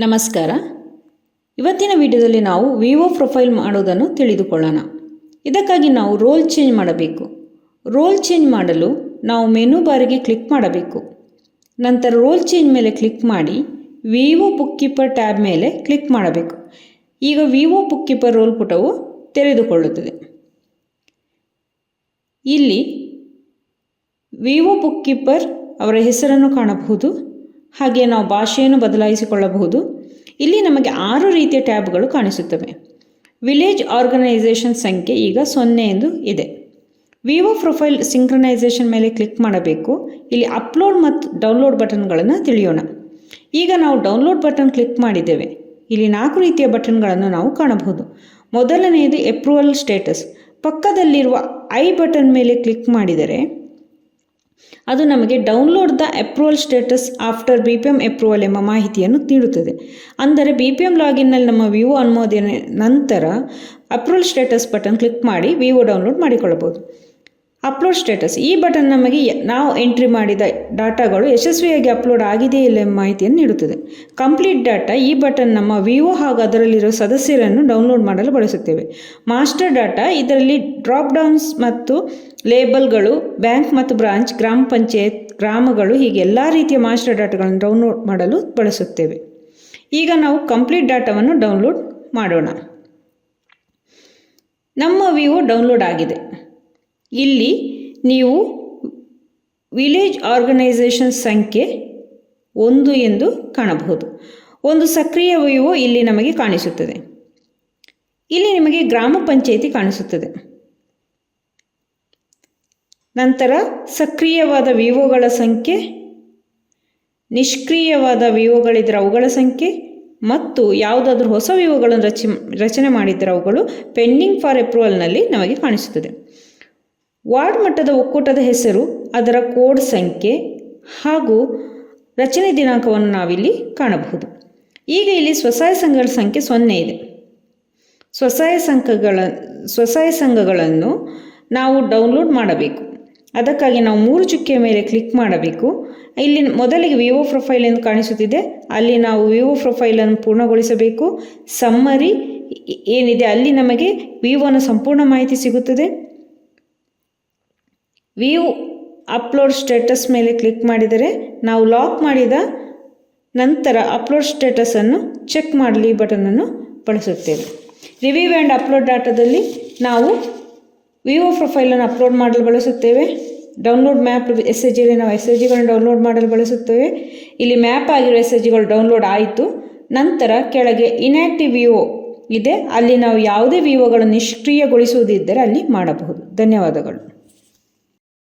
ನಮಸ್ಕಾರ. ಇವತ್ತಿನ ವಿಡಿಯೋದಲ್ಲಿ ನಾವು ವಿವೋ ಪ್ರೊಫೈಲ್ ಮಾಡೋದನ್ನು ತಿಳಿದುಕೊಳ್ಳೋಣ. ಇದಕ್ಕಾಗಿ ನಾವು ರೋಲ್ ಚೇಂಜ್ ಮಾಡಬೇಕು. ರೋಲ್ ಚೇಂಜ್ ಮಾಡಲು ನಾವು ಮೆನು ಬಾರಿಗೆ ಕ್ಲಿಕ್ ಮಾಡಬೇಕು. ನಂತರ ರೋಲ್ ಚೇಂಜ್ ಮೇಲೆ ಕ್ಲಿಕ್ ಮಾಡಿ ವಿವೋ ಬುಕ್ ಕೀಪರ್ ಟ್ಯಾಬ್ ಮೇಲೆ ಕ್ಲಿಕ್ ಮಾಡಬೇಕು. ಈಗ ವಿವೋ ಬುಕ್ ಕೀಪರ್ ರೋಲ್ ಪುಟವು ತೆರೆದುಕೊಳ್ಳುತ್ತದೆ. ಇಲ್ಲಿ ವಿವೋ ಬುಕ್ ಕೀಪರ್ ಅವರ ಹೆಸರನ್ನು ಕಾಣಬಹುದು. ಹಾಗೆ ನಾವು ಭಾಷೆಯನ್ನು ಬದಲಾಯಿಸಿಕೊಳ್ಳಬಹುದು. ಇಲ್ಲಿ ನಮಗೆ 6 ರೀತಿಯ ಟ್ಯಾಬ್ಗಳು ಕಾಣಿಸುತ್ತವೆ. ವಿಲೇಜ್ ಆರ್ಗನೈಸೇಷನ್ ಸಂಖ್ಯೆ ಈಗ 0 ಎಂದು ಇದೆ. ವಿವೋ ಪ್ರೊಫೈಲ್ ಸಿಂಕ್ರನೈಸೇಷನ್ ಮೇಲೆ ಕ್ಲಿಕ್ ಮಾಡಬೇಕು. ಇಲ್ಲಿ ಅಪ್ಲೋಡ್ ಮತ್ತು ಡೌನ್ಲೋಡ್ ಬಟನ್ಗಳನ್ನು ತಿಳಿಯೋಣ. ಈಗ ನಾವು ಡೌನ್ಲೋಡ್ ಬಟನ್ ಕ್ಲಿಕ್ ಮಾಡಿದ್ದೇವೆ. ಇಲ್ಲಿ 4 ರೀತಿಯ ಬಟನ್ಗಳನ್ನು ನಾವು ಕಾಣಬಹುದು. ಮೊದಲನೆಯದು ಅಪ್ರೂವಲ್ ಸ್ಟೇಟಸ್. ಪಕ್ಕದಲ್ಲಿರುವ ಐ ಬಟನ್ ಮೇಲೆ ಕ್ಲಿಕ್ ಮಾಡಿದರೆ ಅದು ನಮಗೆ download the approval status after BPM approval ಎಂಬ ಮಾಹಿತಿಯನ್ನು ನೀಡುತ್ತದೆ. ಅಂದರೆ BPM ಲಾಗಿನ್ನಲ್ಲಿ ನಮ್ಮ ವಿವೋ ಅನುಮೋದನೆ ನಂತರ ಅಪ್ರೂವಲ್ ಸ್ಟೇಟಸ್ ಬಟನ್ ಕ್ಲಿಕ್ ಮಾಡಿ ವಿವೋ ಡೌನ್ಲೋಡ್ ಮಾಡಿಕೊಳ್ಳಬಹುದು. ಅಪ್ಲೋಡ್ ಸ್ಟೇಟಸ್ ಈ ಬಟನ್ ನಮಗೆ ನಾವು ಎಂಟ್ರಿ ಮಾಡಿದ ಡಾಟಾಗಳು ಯಶಸ್ವಿಯಾಗಿ ಅಪ್ಲೋಡ್ ಆಗಿದೆಯೇ ಇಲ್ಲ ಎಂಬ ಮಾಹಿತಿಯನ್ನು ನೀಡುತ್ತದೆ. ಕಂಪ್ಲೀಟ್ ಡಾಟಾ ಈ ಬಟನ್ ನಮ್ಮ ವಿವೋ ಹಾಗೂ ಅದರಲ್ಲಿರುವ ಸದಸ್ಯರನ್ನು ಡೌನ್ಲೋಡ್ ಮಾಡಲು ಬಳಸುತ್ತೇವೆ. ಮಾಸ್ಟರ್ ಡಾಟಾ ಇದರಲ್ಲಿ ಡ್ರಾಪ್ ಡೌನ್ಸ್ ಮತ್ತು ಲೇಬಲ್ಗಳು, ಬ್ಯಾಂಕ್ ಮತ್ತು ಬ್ರಾಂಚ್, ಗ್ರಾಮ ಪಂಚಾಯತ್, ಗ್ರಾಮಗಳು ಹೀಗೆ ಎಲ್ಲ ರೀತಿಯ ಮಾಸ್ಟರ್ ಡಾಟಾಗಳನ್ನು ಡೌನ್ಲೋಡ್ ಮಾಡಲು ಬಳಸುತ್ತೇವೆ. ಈಗ ನಾವು ಕಂಪ್ಲೀಟ್ ಡಾಟಾವನ್ನು ಡೌನ್ಲೋಡ್ ಮಾಡೋಣ. ನಮ್ಮ ವಿವೋ ಡೌನ್ಲೋಡ್ ಆಗಿದೆ. ಇಲ್ಲಿ ನೀವು ವಿಲೇಜ್ ಆರ್ಗನೈಸೇಷನ್ ಸಂಖ್ಯೆ 1 ಎಂದು ಕಾಣಬಹುದು. ಒಂದು ಸಕ್ರಿಯ ವಿವೋ ಇಲ್ಲಿ ನಮಗೆ ಕಾಣಿಸುತ್ತದೆ. ಇಲ್ಲಿ ನಿಮಗೆ ಗ್ರಾಮ ಪಂಚಾಯಿತಿ ಕಾಣಿಸುತ್ತದೆ. ನಂತರ ಸಕ್ರಿಯವಾದ ವಿವೋಗಳ ಸಂಖ್ಯೆ, ನಿಷ್ಕ್ರಿಯವಾದ ವಿವೋಗಳಿದ್ದರೆ ಅವುಗಳ ಸಂಖ್ಯೆ ಮತ್ತು ಯಾವುದಾದ್ರೂ ಹೊಸ ವಿವೋಗಳನ್ನು ರಚನೆ ಮಾಡಿದ್ದರೆ ಅವುಗಳು ಪೆಂಡಿಂಗ್ ಫಾರ್ ಅಪ್ರೂವಲ್ನಲ್ಲಿ ನಮಗೆ ಕಾಣಿಸುತ್ತದೆ. ವಾರ್ಡ್ ಮಟ್ಟದ ಒಕ್ಕೂಟದ ಹೆಸರು, ಅದರ ಕೋಡ್ ಸಂಖ್ಯೆ ಹಾಗೂ ರಚನೆ ದಿನಾಂಕವನ್ನು ನಾವಿಲ್ಲಿ ಕಾಣಬಹುದು. ಈಗ ಇಲ್ಲಿ ಸ್ವಸಹಾಯ ಸಂಘಗಳ ಸಂಖ್ಯೆ 0 ಇದೆ. ಸ್ವಸಹಾಯ ಸಂಘಗಳನ್ನು ನಾವು ಡೌನ್ಲೋಡ್ ಮಾಡಬೇಕು. ಅದಕ್ಕಾಗಿ ನಾವು 3 ಚುಕ್ಕೆಯ ಮೇಲೆ ಕ್ಲಿಕ್ ಮಾಡಬೇಕು. ಇಲ್ಲಿ ಮೊದಲಿಗೆ ವಿವೋ ಪ್ರೊಫೈಲ್ ಎಂದು ಕಾಣಿಸುತ್ತಿದೆ. ಅಲ್ಲಿ ನಾವು ವಿವೋ ಪ್ರೊಫೈಲನ್ನು ಪೂರ್ಣಗೊಳಿಸಬೇಕು. ಸಮ್ಮರಿ ಏನಿದೆ ಅಲ್ಲಿ ನಮಗೆ ವಿವೋನ ಸಂಪೂರ್ಣ ಮಾಹಿತಿ ಸಿಗುತ್ತದೆ. ವ್ಯೂ ಅಪ್ಲೋಡ್ ಸ್ಟೇಟಸ್ ಮೇಲೆ ಕ್ಲಿಕ್ ಮಾಡಿದರೆ ನಾವು ಲಾಕ್ ಮಾಡಿದ ನಂತರ ಅಪ್ಲೋಡ್ ಸ್ಟೇಟಸನ್ನು ಚೆಕ್ ಮಾಡಲಿ ಬಟನನ್ನು ಬಳಸುತ್ತೇವೆ. ರಿವ್ಯೂ ಆ್ಯಂಡ್ ಅಪ್ಲೋಡ್ ಡಾಟಾದಲ್ಲಿ ನಾವು ವಿವೋ ಪ್ರೊಫೈಲನ್ನು ಅಪ್ಲೋಡ್ ಮಾಡಲು ಬಳಸುತ್ತೇವೆ. ಡೌನ್ಲೋಡ್ ಮ್ಯಾಪ್ SSG ನಾವು SSGಗಳನ್ನು ಡೌನ್ಲೋಡ್ ಮಾಡಲು ಬಳಸುತ್ತೇವೆ. ಇಲ್ಲಿ ಮ್ಯಾಪ್ ಆಗಿರೋ SSGಗಳು ಡೌನ್ಲೋಡ್ ಆಯಿತು. ನಂತರ ಕೆಳಗೆ ಇನ್ಯಾಕ್ಟಿವ್ ವಿವೋ ಇದೆ. ಅಲ್ಲಿ ನಾವು ಯಾವುದೇ ವಿವೋಗಳನ್ನು ನಿಷ್ಕ್ರಿಯಗೊಳಿಸುವುದಿದ್ದರೆ ಅಲ್ಲಿ ಮಾಡಬಹುದು. ಧನ್ಯವಾದಗಳು.